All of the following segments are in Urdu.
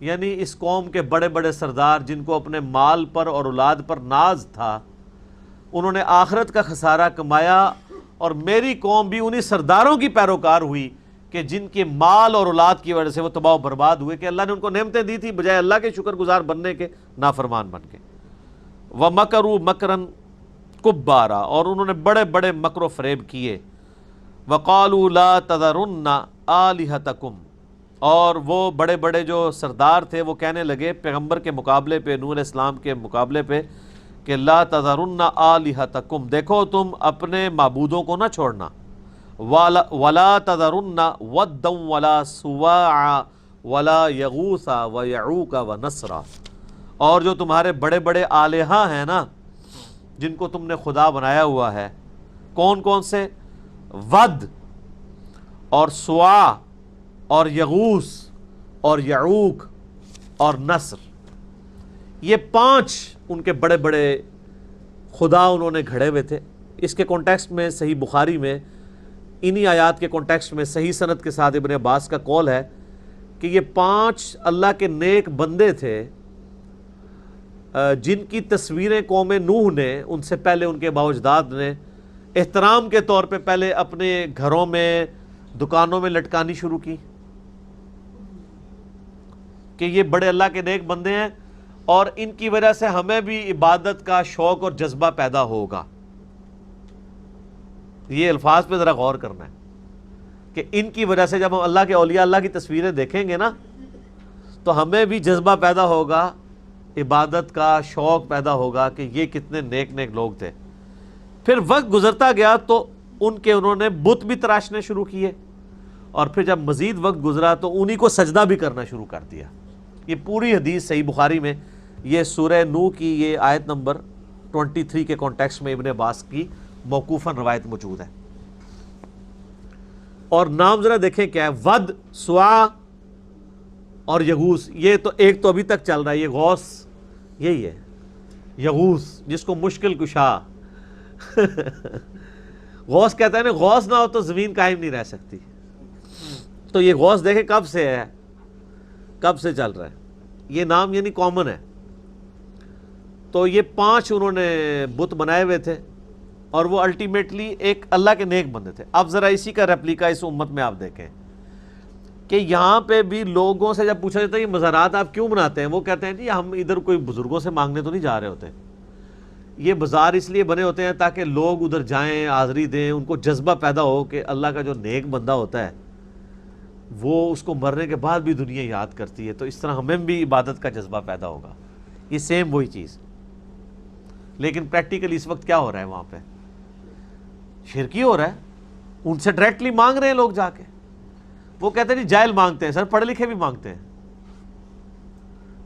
یعنی اس قوم کے بڑے بڑے سردار جن کو اپنے مال پر اور اولاد پر ناز تھا، انہوں نے آخرت کا خسارہ کمایا، اور میری قوم بھی انہی سرداروں کی پیروکار ہوئی کہ جن کے مال اور اولاد کی وجہ سے وہ تباہ و برباد ہوئے، کہ اللہ نے ان کو نعمتیں دی تھی، بجائے اللہ کے شکر گزار بننے کے نافرمان بن کے۔ وَمَكَرُوا مَكْرًا كُبَّارًا، اور انہوں نے بڑے بڑے مکر و فریب کیے۔ وَقَالُوا لَا تَذَرُنَّ آلِهَتَكُمْ، اور وہ بڑے بڑے جو سردار تھے وہ کہنے لگے پیغمبر کے مقابلے پہ، نوح علیہ السلام کے مقابلے پہ، کہ لا تذرن آلہتکم، دیکھو تم اپنے معبودوں کو نہ چھوڑنا، ولا تذرن ودا ولا سواعا ولا یغوث ویعوق ونسرا، اور جو تمہارے بڑے بڑے آلہہ ہیں نا جن کو تم نے خدا بنایا ہوا ہے، کون کون سے؟ ود اور سواع اور یغوث اور یعوق اور نصر، یہ 5 ان کے بڑے بڑے خدا انہوں نے گھڑے ہوئے تھے۔ اس کے کانٹیکسٹ میں صحیح بخاری میں، انہی آیات کے کانٹیکسٹ میں صحیح سند کے ساتھ ابن عباس کا قول ہے کہ یہ 5 اللہ کے نیک بندے تھے جن کی تصویریں قوم نوح نے ان سے پہلے ان کے باء اجداد نے احترام کے طور پہ پہلے اپنے گھروں میں، دکانوں میں لٹکانی شروع کی کہ یہ بڑے اللہ کے نیک بندے ہیں اور ان کی وجہ سے ہمیں بھی عبادت کا شوق اور جذبہ پیدا ہوگا۔ یہ الفاظ پہ ذرا غور کرنا ہے کہ ان کی وجہ سے جب ہم اللہ کے اولیاء اللہ کی تصویریں دیکھیں گے نا تو ہمیں بھی جذبہ پیدا ہوگا، عبادت کا شوق پیدا ہوگا کہ یہ کتنے نیک نیک لوگ تھے۔ پھر وقت گزرتا گیا تو انہوں نے بت بھی تراشنے شروع کیے، اور پھر جب مزید وقت گزرا تو انہی کو سجدہ بھی کرنا شروع کر دیا۔ یہ پوری حدیث صحیح بخاری میں، یہ سورہ نوح کی یہ آیت نمبر 23 کے کانٹیکسٹ میں ابن عباس کی موقوفاً روایت موجود ہے۔ اور نام ذرا دیکھیں کیا ہے، ود، سواع اور یغوث، یہ تو ایک تو ابھی تک چل رہا ہے، یہ غوث یہی ہے، یغوث جس کو مشکل کشا غوث کہتا ہے نا، غوث نہ ہو تو زمین قائم نہیں رہ سکتی۔ تو یہ غوث دیکھیں کب سے ہے، کب سے چل رہا ہے، یہ نام یعنی کامن ہے۔ تو یہ 5 انہوں نے بت بنائے ہوئے تھے اور وہ الٹیمیٹلی ایک اللہ کے نیک بندے تھے۔ اب ذرا اسی کا ریپلیکا اس امت میں آپ دیکھیں کہ یہاں پہ بھی لوگوں سے جب پوچھا جاتا ہے یہ مزارات آپ کیوں بناتے ہیں، وہ کہتے ہیں جی ہم ادھر کوئی بزرگوں سے مانگنے تو نہیں جا رہے ہوتے، یہ بازار اس لیے بنے ہوتے ہیں تاکہ لوگ ادھر جائیں، حاضری دیں، ان کو جذبہ پیدا ہو کہ اللہ کا جو نیک بندہ ہوتا ہے وہ اس کو مرنے کے بعد بھی دنیا یاد کرتی ہے، تو اس طرح ہمیں بھی عبادت کا جذبہ پیدا ہوگا۔ یہ سیم وہی چیز، لیکن پریکٹیکلی اس وقت کیا ہو رہا ہے، وہاں پہ شرکی ہو رہا ہے، ان سے ڈائریکٹلی مانگ رہے ہیں لوگ جا کے۔ وہ کہتے ہیں جی جاہل مانگتے ہیں، سر پڑھے لکھے بھی مانگتے ہیں۔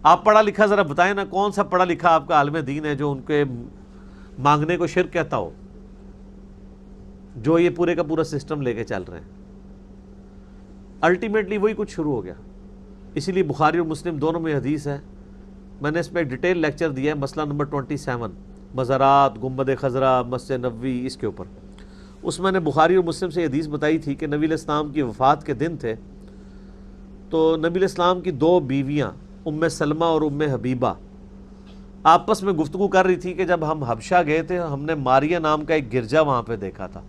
آپ پڑھا لکھا ذرا بتائیں نا، کون سا پڑھا لکھا آپ کا عالم دین ہے جو ان کے مانگنے کو شرک کہتا ہو، جو یہ پورے کا پورا سسٹم لے کے چل رہے ہیں۔ الٹیمیٹلی وہی کچھ شروع ہو گیا۔ اسی لیے بخاری اور مسلم دونوں میں حدیث ہے، میں نے اس پہ ایک ڈیٹیل لیکچر دیا ہے، مسئلہ نمبر 27 مزارات، گنبد خضرا، مسجد نبوی، اس کے اوپر۔ اس میں نے بخاری اور مسلم سے حدیث بتائی تھی کہ نبی علیہ السلام کی وفات کے دن تھے، تو نبی علیہ السلام کی 2 بیویاں ام سلمہ اور ام حبیبہ آپس میں گفتگو کر رہی تھی کہ جب ہم حبشہ گئے تھے ہم نے ماریہ نام کا ایک گرجا وہاں پہ دیکھا تھا،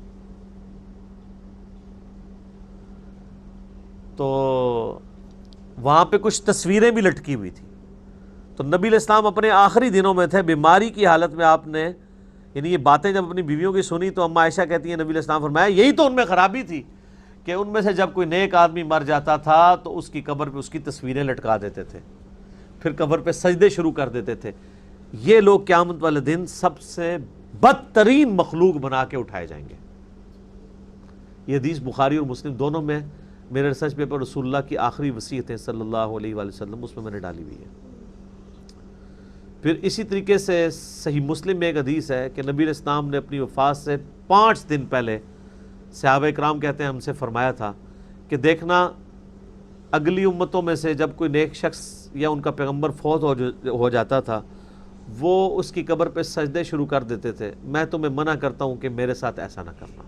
تو وہاں پہ کچھ تصویریں بھی لٹکی ہوئی تھی۔ تو نبی علیہ السلام اپنے آخری دنوں میں تھے، بیماری کی حالت میں آپ نے یعنی یہ باتیں جب اپنی بیویوں کی سنی تو اما عائشہ کہتی ہیں نبی علیہ السلام فرمایا یہی تو ان میں خرابی تھی کہ ان میں سے جب کوئی نیک آدمی مر جاتا تھا تو اس کی قبر پہ اس کی تصویریں لٹکا دیتے تھے، پھر قبر پہ سجدے شروع کر دیتے تھے۔ یہ لوگ قیامت والے دن سب سے بدترین مخلوق بنا کے اٹھائے جائیں گے۔ یہ حدیث بخاری اور مسلم دونوں میں، میرے ریسرچ پیپر رسول اللہ کی آخری وصیتیں صلی اللہ علیہ وآلہ وسلم، اس میں نے ڈالی ہوئی ہے۔ پھر اسی طریقے سے صحیح مسلم میں ایک حدیث ہے کہ نبی علیہ السلام نے اپنی وفات سے 5 دن پہلے صحابہ اکرام کہتے ہیں ہم سے فرمایا تھا کہ دیکھنا اگلی امتوں میں سے جب کوئی نیک شخص یا ان کا پیغمبر فوت ہو جاتا تھا وہ اس کی قبر پہ سجدے شروع کر دیتے تھے، میں تمہیں منع کرتا ہوں کہ میرے ساتھ ایسا نہ کرنا۔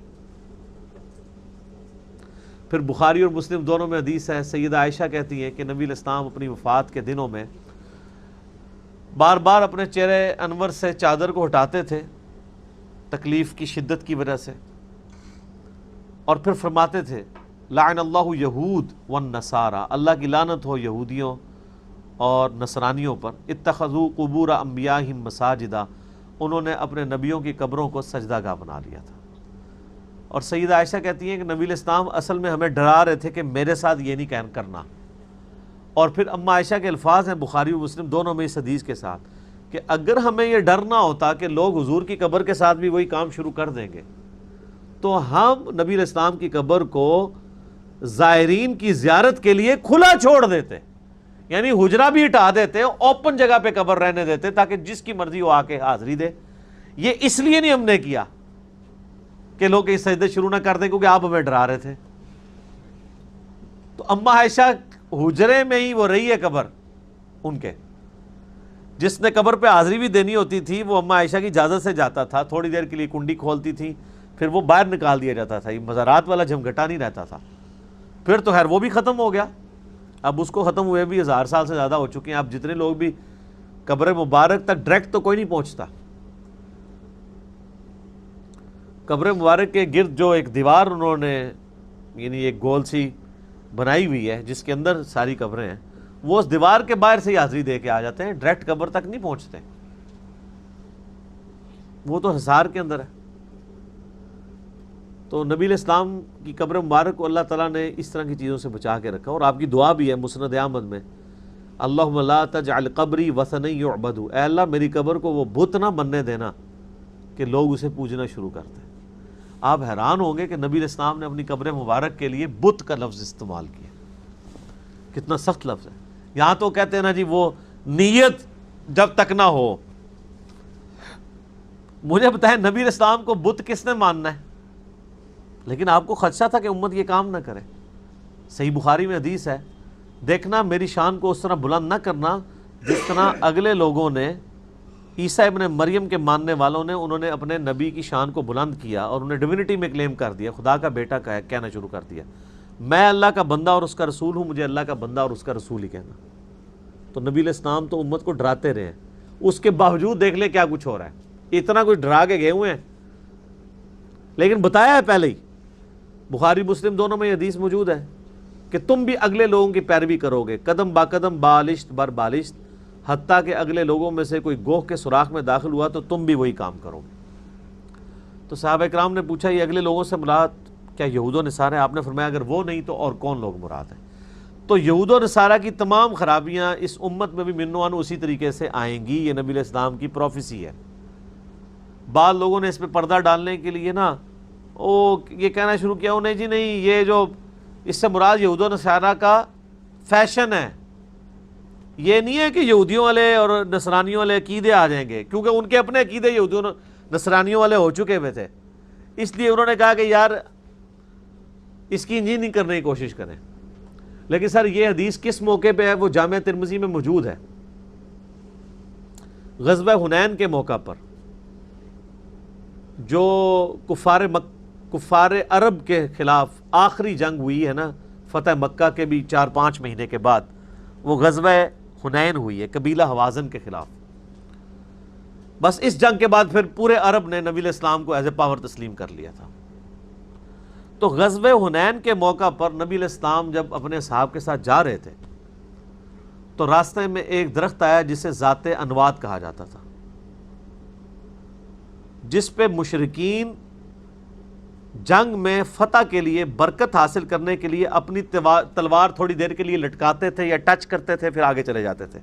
پھر بخاری اور مسلم دونوں میں حدیث ہے، سیدہ عائشہ کہتی ہیں کہ نبی علیہ السلام اپنی وفات کے دنوں میں بار بار اپنے چہرے انور سے چادر کو ہٹاتے تھے تکلیف کی شدت کی وجہ سے، اور پھر فرماتے تھے لعن اللہ یہود والنصارى، اللہ کی لعنت ہو یہودیوں اور نصرانیوں پر، اتخذوا قبور انبیائہم مساجدا، انہوں نے اپنے نبیوں کی قبروں کو سجدہ گاہ بنا لیا تھا۔ اور سیدہ عائشہ کہتی ہیں کہ نبی علیہ السلام اصل میں ہمیں ڈرا رہے تھے کہ میرے ساتھ یہ نہیں کرنا۔ اور پھر اماں عائشہ کے الفاظ ہیں بخاری و مسلم دونوں میں اس حدیث کے ساتھ کہ اگر ہمیں یہ ڈر نہ ہوتا کہ لوگ حضور کی قبر کے ساتھ بھی وہی کام شروع کر دیں گے تو ہم نبی علیہ السلام کی قبر کو زائرین کی زیارت کے لیے کھلا چھوڑ دیتے، یعنی حجرہ بھی ہٹا دیتے، اوپن جگہ پہ قبر رہنے دیتے تاکہ جس کی مرضی وہ آ کے حاضری دے۔ یہ اس لیے نہیں ہم نے کیا کہ لوگ یہ سجدے شروع نہ کر دیں کیونکہ آپ ہمیں ڈرا رہے تھے۔ تو اماں عائشہ حجرے میں ہی وہ رہی ہے قبر ان کے، جس نے قبر پہ حاضری بھی دینی ہوتی تھی وہ اماں عائشہ کی اجازت سے جاتا تھا، تھوڑی دیر کے لیے کنڈی کھولتی تھی، پھر وہ باہر نکال دیا جاتا تھا، یہ مزارات والا جھمگھٹا نہیں رہتا تھا۔ پھر تو خیر وہ بھی ختم ہو گیا، اب اس کو ختم ہوئے بھی 1000 سال سے زیادہ ہو چکے ہیں، اب جتنے لوگ بھی قبر مبارک تک ڈائریکٹ تو کوئی نہیں پہنچتا۔ قبر مبارک کے گرد جو ایک دیوار انہوں نے یعنی ایک گول سی بنائی ہوئی ہے جس کے اندر ساری قبریں ہیں، وہ اس دیوار کے باہر سے ہی حاضری دے کے آ جاتے ہیں، ڈائریکٹ قبر تک نہیں پہنچتے، وہ تو حصار کے اندر ہے۔ تو نبی علیہ السلام کی قبر مبارک کو اللہ تعالیٰ نے اس طرح کی چیزوں سے بچا کے رکھا، اور آپ کی دعا بھی ہے مسند احمد میں، اللہم لا تجعل قبری وثنا یعبد، اے اللہ میری قبر کو وہ بت نہ بننے دینا کہ لوگ اسے پوجنا شروع کرتے ہیں۔ آپ حیران ہوں گے کہ نبی علیہ السلام نے اپنی قبر مبارک کے لیے بت کا لفظ استعمال کیا، کتنا سخت لفظ ہے۔ یہاں تو کہتے ہیں نا جی وہ نیت جب تک نہ ہو۔ مجھے بتائیں نبی علیہ السلام کو بت کس نے ماننا ہے؟ لیکن آپ کو خدشہ تھا کہ امت یہ کام نہ کرے۔ صحیح بخاری میں حدیث ہے، دیکھنا میری شان کو اس طرح بلند نہ کرنا جس طرح اگلے لوگوں نے، عیسیٰ ابن مریم کے ماننے والوں نے، انہوں نے اپنے نبی کی شان کو بلند کیا اور انہیں ڈیوینٹی میں کلیم کر دیا، خدا کا بیٹا کہنا شروع کر دیا، میں اللہ کا بندہ اور اس کا رسول ہوں، مجھے اللہ کا بندہ اور اس کا رسول ہی کہنا۔ تو نبی علیہ السلام تو امت کو ڈراتے رہے ہیں، اس کے باوجود دیکھ لیں کیا کچھ ہو رہا ہے، اتنا کچھ ڈرا کے گئے ہوئے ہیں، لیکن بتایا ہے پہلے ہی، بخاری مسلم دونوں میں یہ حدیث موجود ہے کہ تم بھی اگلے لوگوں کی پیروی کرو گے، قدم با قدم بالشت بر بالشت، حتیٰ کہ اگلے لوگوں میں سے کوئی گوہ کے سوراخ میں داخل ہوا تو تم بھی وہی کام کرو گے۔ تو صحابہ کرام نے پوچھا یہ اگلے لوگوں سے مراد کیا یہود و نصارہ؟ آپ نے فرمایا اگر وہ نہیں تو اور کون لوگ مراد ہیں؟ تو یہود و نصارہ کی تمام خرابیاں اس امت میں بھی من و عن اسی طریقے سے آئیں گی، یہ نبی علیہ السلام کی پروفیسی ہے۔ بعض لوگوں نے اس پہ پردہ ڈالنے کے لیے نا یہ کہنا شروع کیا نہیں جی نہیں، یہ جو اس سے مراد یہود و نصارہ کا فیشن ہے، یہ نہیں ہے کہ یہودیوں والے اور نصرانیوں والے عقیدے آ جائیں گے، کیونکہ ان کے اپنے عقیدے یہودیوں نصرانیوں والے ہو چکے ہوئے تھے، اس لیے انہوں نے کہا کہ یار اس کی انجینئرنگ کرنے کی کوشش کریں۔ لیکن سر یہ حدیث کس موقع پہ ہے؟ وہ جامع ترمذی میں موجود ہے، غزوہ حنین کے موقع پر جو کفار عرب کے خلاف آخری جنگ ہوئی ہے نا، فتح مکہ کے بھی 4-5 مہینے کے بعد وہ غزوہ حنین ہوئی ہے قبیلہ حوازن کے خلاف۔ بس اس جنگ کے بعد پھر پورے عرب نے نبی علیہ السلام کو ایز اے پاور تسلیم کر لیا تھا۔ تو غزوہ حنین کے موقع پر نبی علیہ السلام جب اپنے صحابہ کے ساتھ جا رہے تھے تو راستے میں ایک درخت آیا جسے ذات انواد کہا جاتا تھا، جس پہ مشرکین جنگ میں فتح کے لیے، برکت حاصل کرنے کے لیے اپنی تلوار تھوڑی دیر کے لیے لٹکاتے تھے یا ٹچ کرتے تھے، پھر آگے چلے جاتے تھے۔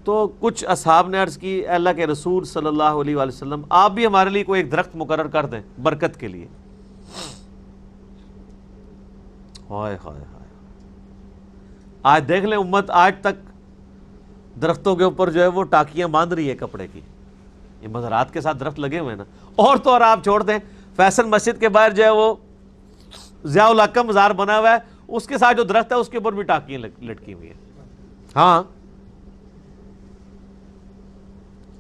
تو کچھ اصحاب نے عرض کی اے اللہ کے رسول صلی اللہ علیہ وآلہ وسلم آپ بھی ہمارے لیے کوئی ایک درخت مقرر کر دیں برکت کے لیے۔ ہائے ہائے ہائے، آج دیکھ لیں امت آج تک درختوں کے اوپر جو ہے وہ ٹاکیاں باندھ رہی ہے کپڑے کی، یہ مزارات کے ساتھ درخت لگے ہوئے ہیں نا، اور تو اور آپ چھوڑ دیں فیصل مسجد کے باہر جو ہے وہ ضیاء الحق کا مزار بنا ہوا ہے، اس کے ساتھ جو درخت ہے اس کے اوپر بھی ٹاکیاں لٹکی ہوئی ہیں۔ ہاں،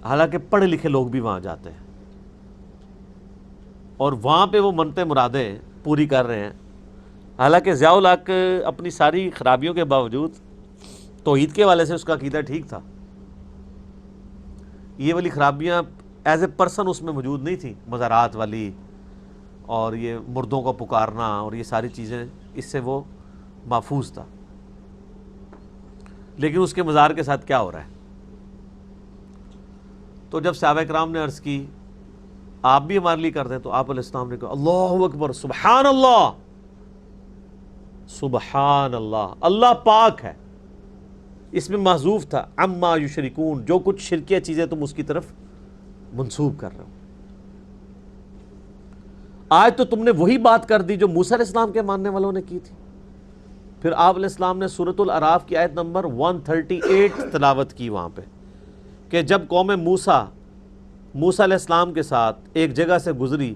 حالانکہ پڑھے لکھے لوگ بھی وہاں جاتے ہیں اور وہاں پہ وہ منتیں مرادیں پوری کر رہے ہیں، حالانکہ ضیاء الحق اپنی ساری خرابیوں کے باوجود توحید کے والے سے اس کا عقیدہ ٹھیک تھا. یہ والی خرابیاں ایز اے پرسن اس میں موجود نہیں تھیں، مزارات والی اور یہ مردوں کو پکارنا اور یہ ساری چیزیں، اس سے وہ محفوظ تھا. لیکن اس کے مزار کے ساتھ کیا ہو رہا ہے؟ تو جب صحابہ کرام نے عرض کی آپ بھی ہمارے لیے کر دیں، تو آپ علیہ السلام نے کہا اللہ اکبر، سبحان اللہ، سبحان اللہ، اللہ پاک ہے. اس میں محذوف تھا عما یشرکون، جو کچھ شرکیہ چیزیں تم اس کی طرف منسوب کر رہے ہو. آج تو تم نے وہی بات کر دی جو موسیٰ علیہ السلام کے ماننے والوں نے کی تھی. پھر آپ علیہ السلام نے سورۃ الاعراف کی آیت نمبر 138 تلاوت کی وہاں پہ، کہ جب قوم موسیٰ علیہ السلام کے ساتھ ایک جگہ سے گزری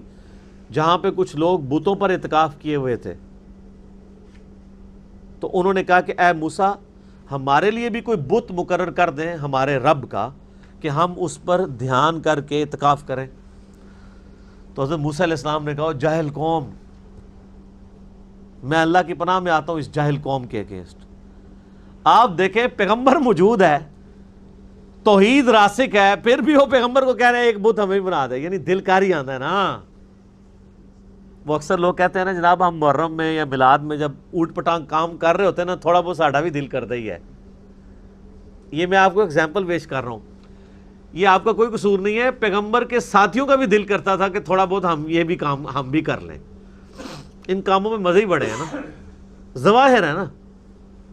جہاں پہ کچھ لوگ بتوں پر اعتکاف کیے ہوئے تھے، تو انہوں نے کہا کہ اے موسیٰ ہمارے لیے بھی کوئی بت مقرر کر دیں ہمارے رب کا کہ ہم اس پر دھیان کر کے اعتکاف کریں. تو حضرت موسیٰ علیہ السلام نے کہا جاہل قوم، میں اللہ کی پناہ میں آتا ہوں اس جاہل قوم کے اگینسٹ. آپ دیکھیں پیغمبر موجود ہے، توحید راسخ ہے، پھر بھی وہ پیغمبر کو کہہ رہے ہیں ایک بت ہمیں بنا دے. یعنی دل کاری آتا ہے نا. وہ اکثر لوگ کہتے ہیں نا جناب ہم محرم میں یا میلاد میں جب اوٹ پٹانگ کام کر رہے ہوتے ہیں نا، تھوڑا بہت ساڈا بھی دل کرتا ہی ہے. یہ میں آپ کو ایگزامپل پیش کر رہا ہوں، یہ آپ کا کوئی قصور نہیں ہے. پیغمبر کے ساتھیوں کا بھی دل کرتا تھا کہ تھوڑا بہت ہم یہ بھی کام ہم بھی کر لیں. ان کاموں میں مزے ہی بڑے ہیں نا، ظواہر ہے نا،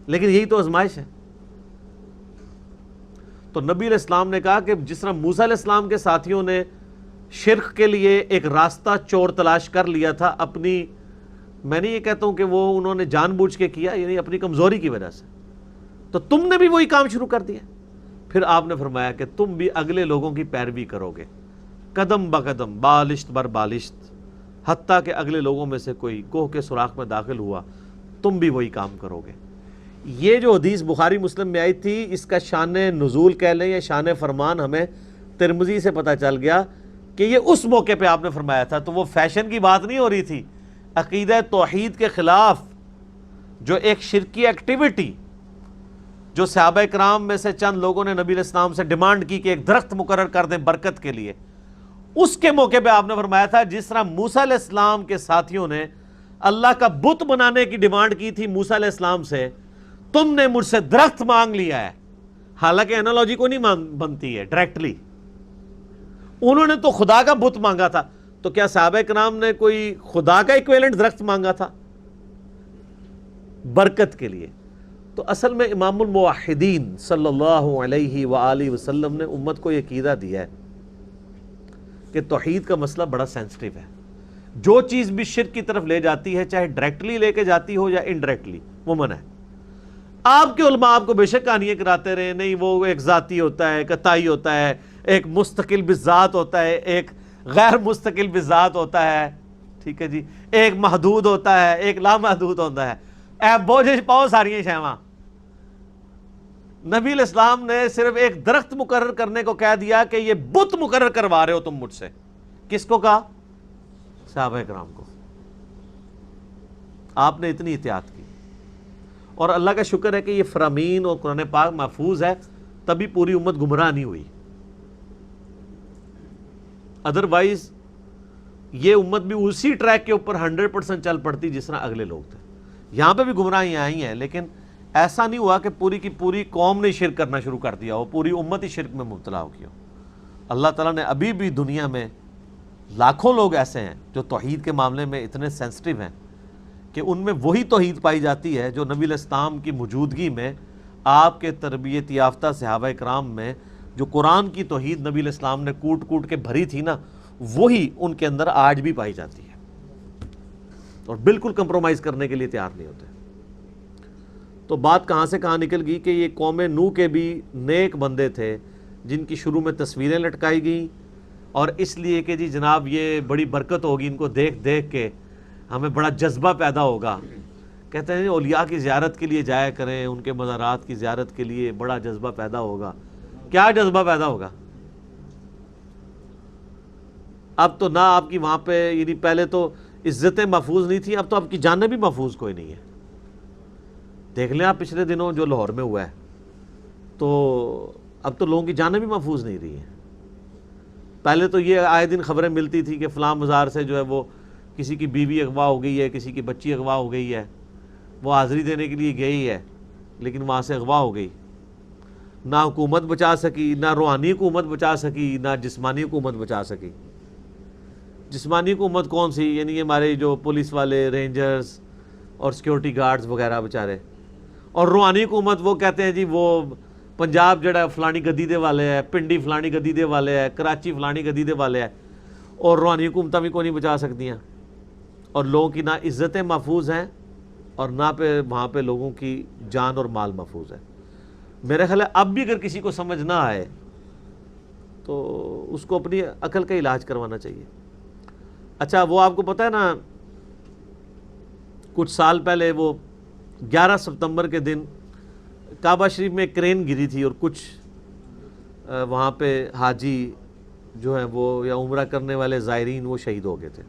لیکن یہی تو آزمائش ہے. تو نبی علیہ السلام نے کہا کہ جس طرح موسیٰ علیہ السلام کے ساتھیوں نے شرک کے لیے ایک راستہ چور تلاش کر لیا تھا اپنی، میں نہیں یہ کہتا ہوں کہ وہ انہوں نے جان بوجھ کے کیا، یعنی اپنی کمزوری کی وجہ سے، تو تم نے بھی وہی کام شروع کر دیا. پھر آپ نے فرمایا کہ تم بھی اگلے لوگوں کی پیروی کرو گے، قدم بقدم، بالشت بر بالشت، حتیٰ کہ اگلے لوگوں میں سے کوئی کوہ کے سوراخ میں داخل ہوا تم بھی وہی کام کرو گے. یہ جو حدیث بخاری مسلم میں آئی تھی، اس کا شان نزول کہہ لیں یا شان فرمان ہمیں ترمذی سے پتہ چل گیا کہ یہ اس موقع پہ آپ نے فرمایا تھا. تو وہ فیشن کی بات نہیں ہو رہی تھی. عقیدہ توحید کے خلاف جو ایک شرکی ایکٹیویٹی جو صحابہ کرام میں سے چند لوگوں نے نبی علیہ السلام سے ڈیمانڈ کی کہ ایک درخت مقرر کر دیں برکت کے لیے، اس کے موقع پہ آپ نے فرمایا تھا جس طرح موسیٰ علیہ السلام کے ساتھیوں نے اللہ کا بت بنانے کی ڈیمانڈ کی تھی موسیٰ علیہ السلام سے، تم نے مجھ سے درخت مانگ لیا ہے. حالانکہ انالوجی کو نہیں بنتی ہے ڈائریکٹلی، انہوں نے تو خدا کا بت مانگا تھا. تو کیا صحابہ کرام نے کوئی خدا کا ایکویلنٹ درخت مانگا تھا برکت کے لیے؟ تو اصل میں امام الموحدین صلی اللہ علیہ وآلہ وسلم نے امت کو یہ عقیدہ دیا ہے کہ توحید کا مسئلہ بڑا سینسٹیو ہے. جو چیز بھی شرک کی طرف لے جاتی ہے، چاہے ڈائریکٹلی لے کے جاتی ہو یا انڈائریکٹلی، وہ منع ہے. آپ کے علماء آپ کو بے شک کہانیاں کراتے رہے، نہیں وہ ایک ذاتی ہوتا ہے، قطعی ہوتا ہے، ایک مستقل بذات ہوتا ہے، ایک غیر مستقل بذات ہوتا ہے، ٹھیک ہے جی، ایک محدود ہوتا ہے، ایک لامحدود ہوتا ہے. اے بوجھ پاؤ ساریاں شیواں. نبی علیہ السلام نے صرف ایک درخت مقرر کرنے کو کہہ دیا کہ یہ بت مقرر کروا رہے ہو تم مجھ سے. کس کو کہا؟ صحابہ کرام کو. آپ نے اتنی احتیاط کی، اور اللہ کا شکر ہے کہ یہ فرامین اور قرآن پاک محفوظ ہے، تبھی پوری امت گمراہ نہیں ہوئی. ادروائز یہ امت بھی اسی ٹریک کے اوپر 100% چل پڑتی جس طرح اگلے لوگ تھے. یہاں پہ بھی گمراہیاں آئی ہیں، لیکن ایسا نہیں ہوا کہ پوری کی پوری قوم نے شرک کرنا شروع کر دیا ہو، پوری امت ہی شرک میں مبتلا ہو گیا ہو. اللہ تعالیٰ نے ابھی بھی دنیا میں لاکھوں لوگ ایسے ہیں جو توحید کے معاملے میں اتنے سینسٹیو ہیں کہ ان میں وہی توحید پائی جاتی ہے جو نبی علیہ السلام کی موجودگی میں آپ کے تربیت یافتہ صحابہ کرام میں جو قرآن کی توحید نبی علیہ السلام نے کوٹ کوٹ کے بھری تھی نا، وہی ان کے اندر آج بھی پائی جاتی ہے، اور بالکل کمپرومائز کرنے کے لیے تیار نہیں ہوتے. تو بات کہاں سے کہاں نکل گئی کہ یہ قوم نوح کے بھی نیک بندے تھے جن کی شروع میں تصویریں لٹکائی گئیں، اور اس لیے کہ جی جناب یہ بڑی برکت ہوگی، ان کو دیکھ دیکھ کے ہمیں بڑا جذبہ پیدا ہوگا. کہتے ہیں اولیاء کی زیارت کے لیے جایا کریں، ان کے مزارات کی زیارت کے لیے بڑا جذبہ پیدا ہوگا. کیا جذبہ پیدا ہوگا؟ اب تو نہ آپ کی وہاں پہ، یعنی پہلے تو عزتیں محفوظ نہیں تھیں، اب تو آپ کی جانیں بھی محفوظ کوئی نہیں ہے۔ دیکھ لیں آپ پچھلے دنوں جو لاہور میں ہوا ہے، تو اب تو لوگوں کی جانیں بھی محفوظ نہیں رہی ہیں۔ پہلے تو یہ آئے دن خبریں ملتی تھی کہ فلاں مزار سے جو ہے وہ کسی کی بیوی اغوا ہو گئی ہے، کسی کی بچی اغوا ہو گئی ہے، وہ حاضری دینے کے لیے گئی ہے لیکن وہاں سے اغوا ہو گئی۔ نہ حکومت بچا سکی، نہ روحانی حکومت بچا سکی، نہ جسمانی حکومت بچا سکی۔ جسمانی حکومت کون سی؟ یعنی ہمارے جو پولیس والے، رینجرز اور سیکیورٹی گارڈز وغیرہ بیچارے۔ اور روحانی حکومت وہ کہتے ہیں جی وہ پنجاب جڑا ہے فلانی گدی دے والے ہے، پنڈی فلانی گدی دے والے ہے، کراچی فلانی گدی دے والے ہے، اور روحانی حکومتیں بھی کوئی نہیں بچا سکتی ہیں۔ اور لوگوں کی نہ عزتیں محفوظ ہیں اور نہ پہ وہاں پہ لوگوں کی جان اور مال محفوظ ہے۔ میرے خیال ہے اب بھی اگر کسی کو سمجھ نہ آئے تو اس کو اپنی عقل کا علاج کروانا چاہیے۔ اچھا وہ آپ کو پتہ ہے نا، کچھ سال پہلے وہ 11 ستمبر کے دن کعبہ شریف میں ایک کرین گری تھی اور کچھ وہاں پہ حاجی جو ہیں وہ یا عمرہ کرنے والے زائرین وہ شہید ہو گئے تھے۔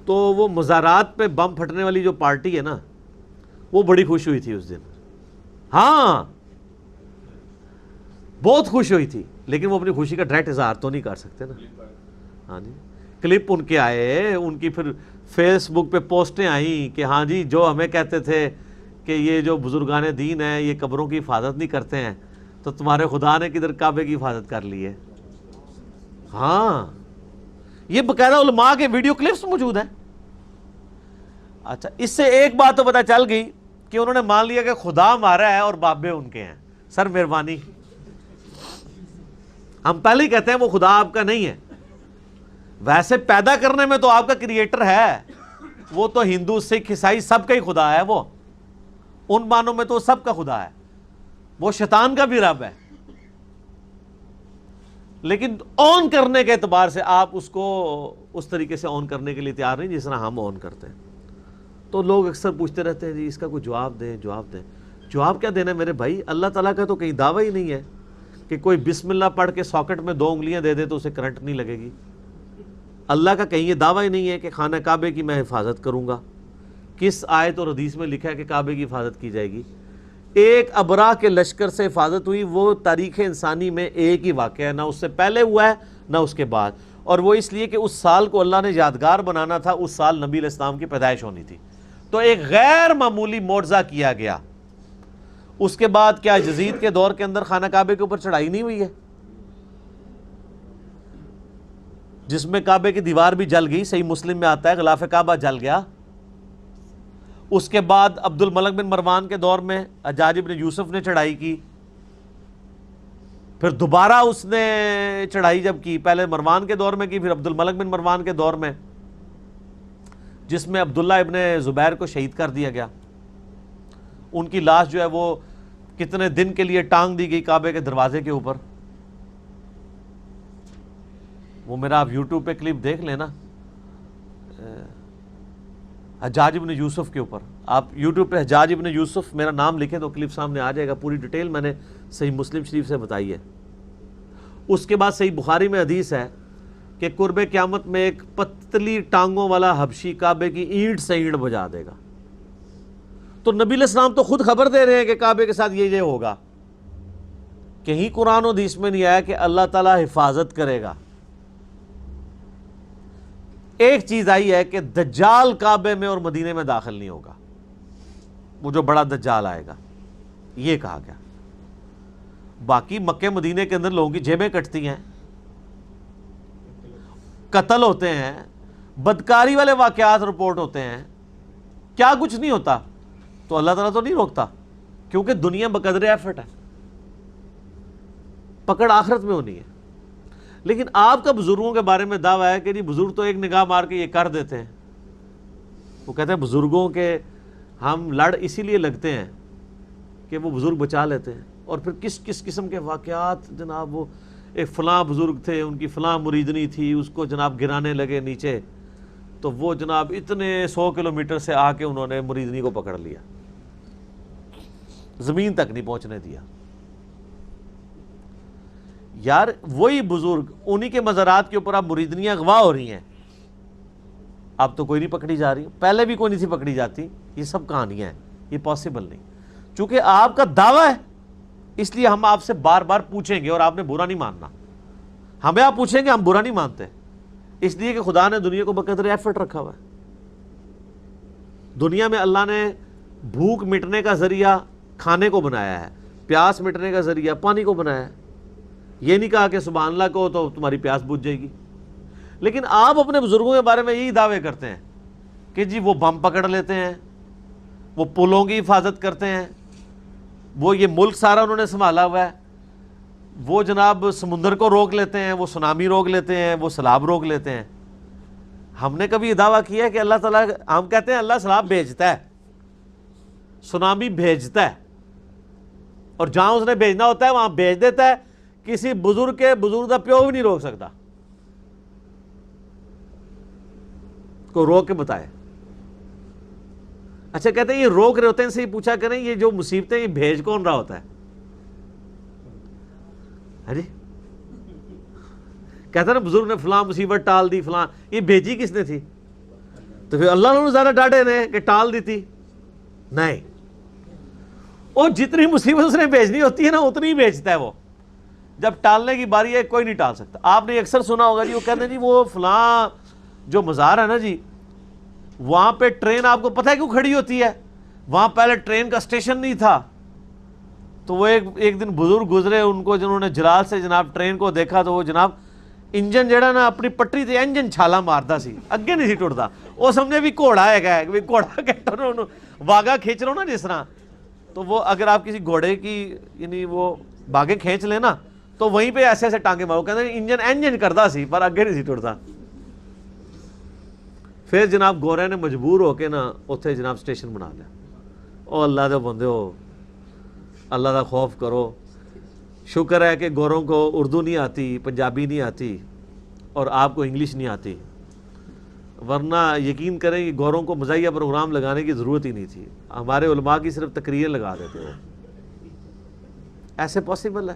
تو وہ مزارات پہ بم پھٹنے والی جو پارٹی ہے نا، وہ بڑی خوش ہوئی تھی اس دن۔ ہاں بہت خوش ہوئی تھی، لیکن وہ اپنی خوشی کا ڈائریکٹ اظہار تو نہیں کر سکتے نا۔ ہاں جی، کلپ ان کے آئے، ان کی پھر فیس بک پہ پوسٹیں آئیں کہ ہاں جی جو ہمیں کہتے تھے کہ یہ جو بزرگان دین ہیں یہ قبروں کی حفاظت نہیں کرتے ہیں، تو تمہارے خدا نے کدھر کعبے کی حفاظت کر لی ہے۔ ہاں یہ باقاعدہ علماء کے ویڈیو کلپس موجود ہیں۔ اچھا اس سے ایک بات تو پتہ چل گئی کہ انہوں نے مان لیا کہ خدا ہمارا ہے اور بابے ان کے ہیں۔ سر مہربانی، ہم پہلے ہی کہتے ہیں وہ خدا آپ کا نہیں ہے۔ ویسے پیدا کرنے میں تو آپ کا کریٹر ہے، وہ تو ہندو سکھ عیسائی سب کا ہی خدا ہے، وہ ان معنوں میں تو سب کا خدا ہے، وہ شیطان کا بھی رب ہے۔ لیکن آن کرنے کے اعتبار سے آپ اس کو اس طریقے سے آن کرنے کے لیے تیار نہیں جس طرح ہم آن کرتے ہیں۔ تو لوگ اکثر پوچھتے رہتے ہیں جی اس کا کوئی جواب دیں، جواب دیں۔ جواب کیا دینا ہے میرے بھائی؟ اللہ تعالیٰ کا تو کہیں دعویٰ ہی نہیں ہے کہ کوئی بسم اللہ پڑھ کے ساکٹ میں 2 انگلیاں دے دے تو اسے کرنٹ نہیں لگے گی۔ اللہ کا کہیں یہ دعویٰ ہی نہیں ہے کہ خانہ کعبے کی میں حفاظت کروں گا۔ کس آیت اور حدیث میں لکھا ہے کہ کعبے کی حفاظت کی جائے گی؟ ایک ابرا کے لشکر سے حفاظت ہوئی، وہ تاریخ انسانی میں ایک ہی واقعہ ہے، نہ اس سے پہلے ہوا ہے نہ اس کے بعد، اور وہ اس لیے کہ اس سال کو اللہ نے یادگار بنانا تھا، اس سال نبی علیہ السلام کی پیدائش ہونی تھی، تو ایک غیر معمولی معجزہ کیا گیا۔ اس کے بعد کیا یزید کے دور کے اندر خانہ کعبے کے اوپر چڑھائی نہیں ہوئی ہے، جس میں کعبے کی دیوار بھی جل گئی؟ صحیح مسلم میں آتا ہے غلاف کعبہ جل گیا۔ اس کے بعد عبد الملک بن مروان کے دور میں حجاج بن یوسف نے چڑھائی کی، پھر دوبارہ اس نے چڑھائی جب کی، پہلے مروان کے دور میں کی، پھر عبد الملک بن مروان کے دور میں، جس میں عبداللہ ابن زبیر کو شہید کر دیا گیا۔ ان کی لاش جو ہے وہ کتنے دن کے لیے ٹانگ دی گئی کعبے کے دروازے کے اوپر۔ وہ میرا آپ یوٹیوب پہ کلپ دیکھ لینا، حجاج ابن یوسف کے اوپر، آپ یوٹیوب پہ حجاج ابن یوسف میرا نام لکھیں تو کلپ سامنے آ جائے گا، پوری ڈیٹیل میں نے صحیح مسلم شریف سے بتائی ہے۔ اس کے بعد صحیح بخاری میں حدیث ہے کہ قرب قیامت میں ایک پتلی ٹانگوں والا حبشی کعبے کی اینٹ سے اینٹ بجا دے گا۔ تو نبی علیہ السلام تو خود خبر دے رہے ہیں کہ کعبے کے ساتھ یہ ہوگا، کہیں قرآن و حدیث میں نہیں آیا کہ اللہ تعالیٰ حفاظت کرے گا۔ ایک چیز آئی ہے کہ دجال کعبے میں اور مدینے میں داخل نہیں ہوگا، وہ جو بڑا دجال آئے گا، یہ کہا گیا۔ باقی مکے مدینے کے اندر لوگوں کی جیبیں کٹتی ہیں، قتل ہوتے ہیں، بدکاری والے واقعات رپورٹ ہوتے ہیں، کیا کچھ نہیں ہوتا، تو اللہ تعالیٰ تو نہیں روکتا، کیونکہ دنیا بقدر ایفرٹ ہے، پکڑ آخرت میں ہونی ہے۔ لیکن آپ کا بزرگوں کے بارے میں دعویٰ ہے کہ جی بزرگ تو ایک نگاہ مار کے یہ کر دیتے ہیں۔ وہ کہتے ہیں بزرگوں کے ہم لڑ اسی لیے لگتے ہیں کہ وہ بزرگ بچا لیتے ہیں، اور پھر کس کس قسم کے واقعات جناب، وہ ایک فلاں بزرگ تھے، ان کی فلاں مریدنی تھی، اس کو جناب گرانے لگے نیچے، تو وہ جناب اتنے 100 کلومیٹر سے آ کے انہوں نے مریدنی کو پکڑ لیا، زمین تک نہیں پہنچنے دیا۔ یار وہی بزرگ، انہی کے مزارات کے اوپر اب مریدنیاں اغوا ہو رہی ہیں، اب تو کوئی نہیں پکڑی جا رہی، پہلے بھی کوئی نہیں تھی پکڑی جاتی. یہ سب کہانیاں ہیں، یہ پاسبل نہیں. چونکہ آپ کا دعویٰ ہے اس لیے ہم آپ سے بار بار پوچھیں گے اور آپ نے برا نہیں ماننا. ہمیں آپ پوچھیں گے، ہم برا نہیں مانتے، اس لیے کہ خدا نے دنیا کو بقدر ایفرٹ رکھا ہوا ہے. دنیا میں اللہ نے بھوک مٹنے کا ذریعہ کھانے کو بنایا ہے، پیاس مٹنے کا ذریعہ پانی کو بنایا ہے. یہ نہیں کہا کہ سبحان اللہ کو تو تمہاری پیاس بجھ جائے گی. لیکن آپ اپنے بزرگوں کے بارے میں یہی دعوے کرتے ہیں کہ جی وہ بم پکڑ لیتے ہیں، وہ پلوں کی حفاظت کرتے ہیں، وہ یہ ملک سارا انہوں نے سنبھالا ہوا ہے، وہ جناب سمندر کو روک لیتے ہیں، وہ سونامی روک لیتے ہیں، وہ سیلاب روک لیتے ہیں. ہم نے کبھی یہ دعویٰ کیا ہے کہ اللہ تعالیٰ، ہم کہتے ہیں اللہ سیلاب بھیجتا ہے، سونامی بھیجتا ہے، اور جہاں اس نے بھیجنا ہوتا ہے وہاں بھیج دیتا ہے. کسی بزرگ کے بزرگ کا پیو بھی نہیں روک سکتا. کو روک کے بتائے. اچھا کہتے ہیں یہ روک رہے ہوتے ہیں، ان سے یہ پوچھا کریں یہ جو مصیبتیں یہ بھیج کون رہا ہوتا ہے؟ ہاں جی، کہتا نا بزرگ نے فلاں مصیبت ٹال دی، فلاں، یہ بھیجی کس نے تھی؟ تو پھر اللہ نے زیادہ ڈاٹے نے کہ ٹال دی تھی؟ نہیں، اور جتنی مصیبت اس نے بھیجنی ہوتی ہے نا اتنی ہی بھیجتا ہے وہ. جب ٹالنے کی باری ہے کوئی نہیں ٹال سکتا. آپ نے اکثر سنا ہوگا جی وہ کہتے ہیں جی وہ فلاں جو مزار ہے نا جی، وہاں پہ ٹرین آپ کو پتہ ہے کیوں کھڑی ہوتی ہے؟ وہاں پہلے ٹرین کا اسٹیشن نہیں تھا. تو وہ ایک دن بزرگ گزرے، ان کو جنہوں نے جلال سے جناب ٹرین کو دیکھا تو وہ جناب انجن جڑا نا اپنی پٹری تے انجن چھالا مارتا سی، اگے نہیں سی ٹرتا. وہ سمجھے بھی گھوڑا ہے بھی گھوڑا کہتا نا واگا کھینچ رہا ہوں نا جس طرح. تو وہ اگر آپ کسی گھوڑے کی یعنی وہ باغیں کھینچ لیں نا تو وہیں پہ ایسے ایسے ٹانگے مارو، کہتے ہیں انجن کرتا سی پر اگے نہیں سی ٹرتا. پھر جناب گورے نے مجبور ہو کے نا اتنے جناب اسٹیشن بنا لیا. او اللہ دے بندے ہو، اللہ دا خوف کرو. شکر ہے کہ گوروں کو اردو نہیں آتی، پنجابی نہیں آتی، اور آپ کو انگلش نہیں آتی، ورنہ یقین کریں کہ گوروں کو مزاحیہ پروگرام لگانے کی ضرورت ہی نہیں تھی. ہمارے علماء کی صرف تقریر لگا دیتے ہو. ایسے پاسبل ہے؟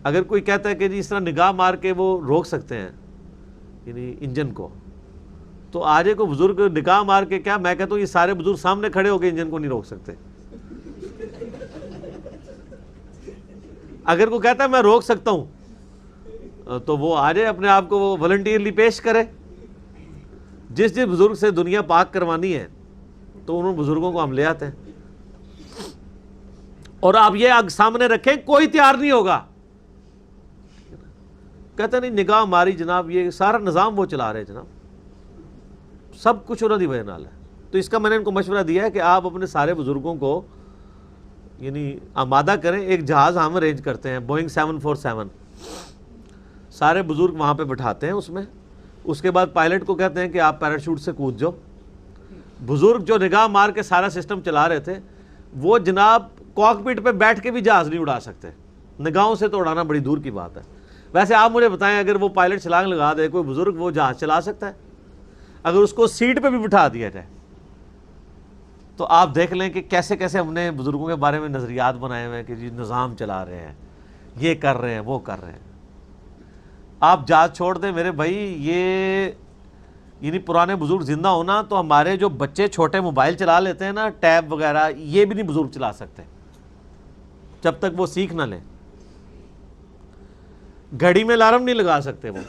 اگر کوئی کہتا ہے کہ جی اس طرح نگاہ مار کے وہ روک سکتے ہیں یعنی انجن کو، تو آج کو بزرگ نگاہ مار کے، کیا میں کہتا ہوں یہ سارے بزرگ سامنے کھڑے ہو کے انجن کو نہیں روک سکتے. اگر کوئی کہتا ہے میں روک سکتا ہوں تو وہ آ جائے اپنے آپ کو وہ والنٹیئرلی پیش کرے. جس بزرگ سے دنیا پاک کروانی ہے تو ان بزرگوں کو ہم لے آتے ہیں. اور آپ یہ آگ سامنے رکھیں کوئی تیار نہیں ہوگا. کہتے نہیں نگاہ ماری جناب، یہ سارا نظام وہ چلا رہے جناب، سب کچھ انہوں دی وجہ نال ہے. تو اس کا میں نے ان کو مشورہ دیا ہے کہ آپ اپنے سارے بزرگوں کو یعنی آمادہ کریں. ایک جہاز ہم ارینج کرتے ہیں بوئنگ 747، سارے بزرگ وہاں پہ بٹھاتے ہیں اس میں. اس کے بعد پائلٹ کو کہتے ہیں کہ آپ پیراشوٹ سے کود جاؤ. بزرگ جو نگاہ مار کے سارا سسٹم چلا رہے تھے وہ جناب کاکپٹ پہ بیٹھ کے بھی جہاز نہیں اڑا سکتے، نگاہوں سے تو اڑانا بڑی دور کی بات ہے. ویسے آپ مجھے بتائیں اگر وہ پائلٹ چھلانگ لگا دے، کوئی بزرگ وہ جہاز چلا سکتا ہے؟ اگر اس کو سیٹ پہ بھی بٹھا دیا جائے تو آپ دیکھ لیں کہ کیسے کیسے ہم نے بزرگوں کے بارے میں نظریات بنائے ہوئے ہیں کہ جی نظام چلا رہے ہیں، یہ کر رہے ہیں، وہ کر رہے ہیں. آپ جہاز چھوڑ دیں میرے بھائی، یہ یعنی پرانے بزرگ زندہ ہونا تو ہمارے جو بچے چھوٹے موبائل چلا لیتے ہیں نا، ٹیب وغیرہ، یہ بھی نہیں بزرگ چلا سکتے جب تک وہ سیکھ نہ لیں. گھڑی میں الارم نہیں لگا سکتے وہ.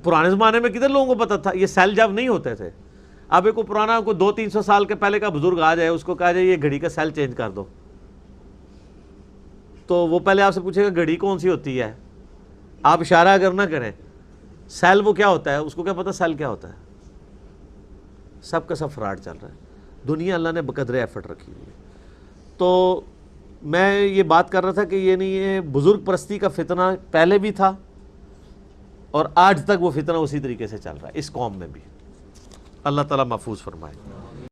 پرانے زمانے میں کدھر لوگوں کو پتہ تھا؟ یہ سیل جب نہیں ہوتے تھے. اب ایک پرانا کوئی 200-300 سال کے پہلے کا بزرگ آ جائے، اس کو کہا جائے یہ گھڑی کا سیل چینج کر دو، تو وہ پہلے آپ سے پوچھے گا گھڑی کون سی ہوتی ہے. آپ اشارہ اگر نہ کریں سیل وہ کیا ہوتا ہے، اس کو کیا پتہ سیل کیا ہوتا ہے. سب کا سب فراڈ چل رہا ہے. دنیا اللہ نے بقدر ایفرٹ رکھی ہوئی ہے. تو میں یہ بات کر رہا تھا کہ یہ بزرگ پرستی کا فتنہ پہلے بھی تھا اور آج تک وہ فتنہ اسی طریقے سے چل رہا ہے اس قوم میں بھی. اللہ تعالیٰ محفوظ فرمائے.